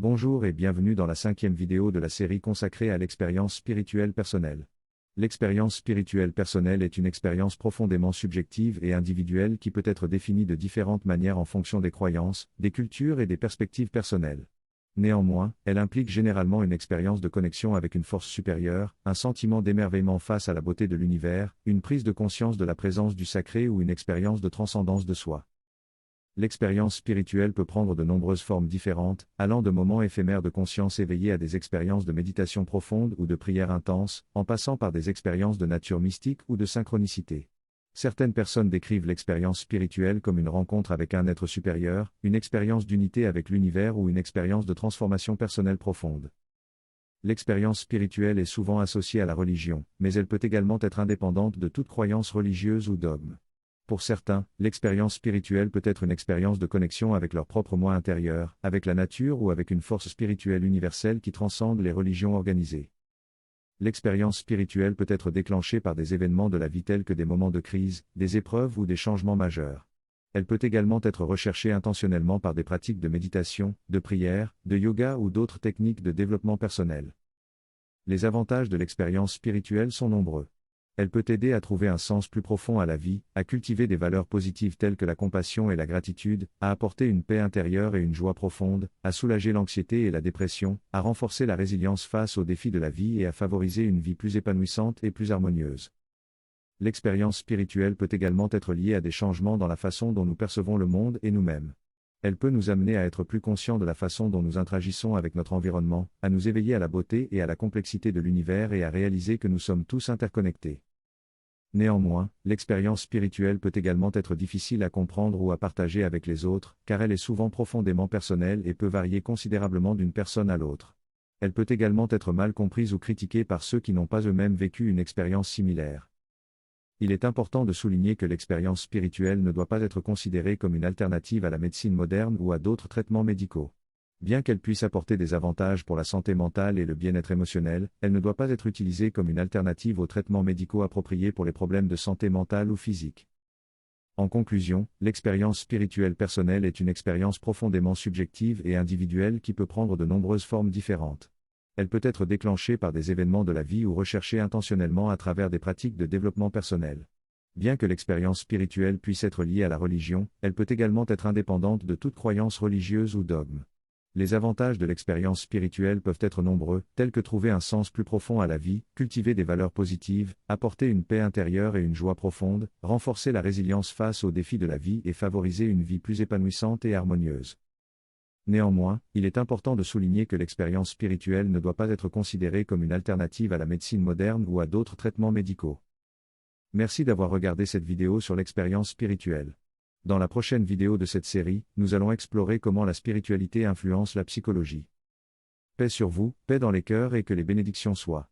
Bonjour et bienvenue dans la 5e vidéo de la série consacrée à l'expérience spirituelle personnelle. L'expérience spirituelle personnelle est une expérience profondément subjective et individuelle qui peut être définie de différentes manières en fonction des croyances, des cultures et des perspectives personnelles. Néanmoins, elle implique généralement une expérience de connexion avec une force supérieure, un sentiment d'émerveillement face à la beauté de l'univers, une prise de conscience de la présence du sacré ou une expérience de transcendance de soi. L'expérience spirituelle peut prendre de nombreuses formes différentes, allant de moments éphémères de conscience éveillée à des expériences de méditation profonde ou de prière intense, en passant par des expériences de nature mystique ou de synchronicité. Certaines personnes décrivent l'expérience spirituelle comme une rencontre avec un être supérieur, une expérience d'unité avec l'univers ou une expérience de transformation personnelle profonde. L'expérience spirituelle est souvent associée à la religion, mais elle peut également être indépendante de toute croyance religieuse ou dogme. Pour certains, l'expérience spirituelle peut être une expérience de connexion avec leur propre moi intérieur, avec la nature ou avec une force spirituelle universelle qui transcende les religions organisées. L'expérience spirituelle peut être déclenchée par des événements de la vie tels que des moments de crise, des épreuves ou des changements majeurs. Elle peut également être recherchée intentionnellement par des pratiques de méditation, de prière, de yoga ou d'autres techniques de développement personnel. Les avantages de l'expérience spirituelle sont nombreux. Elle peut aider à trouver un sens plus profond à la vie, à cultiver des valeurs positives telles que la compassion et la gratitude, à apporter une paix intérieure et une joie profonde, à soulager l'anxiété et la dépression, à renforcer la résilience face aux défis de la vie et à favoriser une vie plus épanouissante et plus harmonieuse. L'expérience spirituelle peut également être liée à des changements dans la façon dont nous percevons le monde et nous-mêmes. Elle peut nous amener à être plus conscients de la façon dont nous interagissons avec notre environnement, à nous éveiller à la beauté et à la complexité de l'univers et à réaliser que nous sommes tous interconnectés. Néanmoins, l'expérience spirituelle peut également être difficile à comprendre ou à partager avec les autres, car elle est souvent profondément personnelle et peut varier considérablement d'une personne à l'autre. Elle peut également être mal comprise ou critiquée par ceux qui n'ont pas eux-mêmes vécu une expérience similaire. Il est important de souligner que l'expérience spirituelle ne doit pas être considérée comme une alternative à la médecine moderne ou à d'autres traitements médicaux. Bien qu'elle puisse apporter des avantages pour la santé mentale et le bien-être émotionnel, elle ne doit pas être utilisée comme une alternative aux traitements médicaux appropriés pour les problèmes de santé mentale ou physique. En conclusion, l'expérience spirituelle personnelle est une expérience profondément subjective et individuelle qui peut prendre de nombreuses formes différentes. Elle peut être déclenchée par des événements de la vie ou recherchée intentionnellement à travers des pratiques de développement personnel. Bien que l'expérience spirituelle puisse être liée à la religion, elle peut également être indépendante de toute croyance religieuse ou dogme. Les avantages de l'expérience spirituelle peuvent être nombreux, tels que trouver un sens plus profond à la vie, cultiver des valeurs positives, apporter une paix intérieure et une joie profonde, renforcer la résilience face aux défis de la vie et favoriser une vie plus épanouissante et harmonieuse. Néanmoins, il est important de souligner que l'expérience spirituelle ne doit pas être considérée comme une alternative à la médecine moderne ou à d'autres traitements médicaux. Merci d'avoir regardé cette vidéo sur l'expérience spirituelle. Dans la prochaine vidéo de cette série, nous allons explorer comment la spiritualité influence la psychologie. Paix sur vous, paix dans les cœurs et que les bénédictions soient.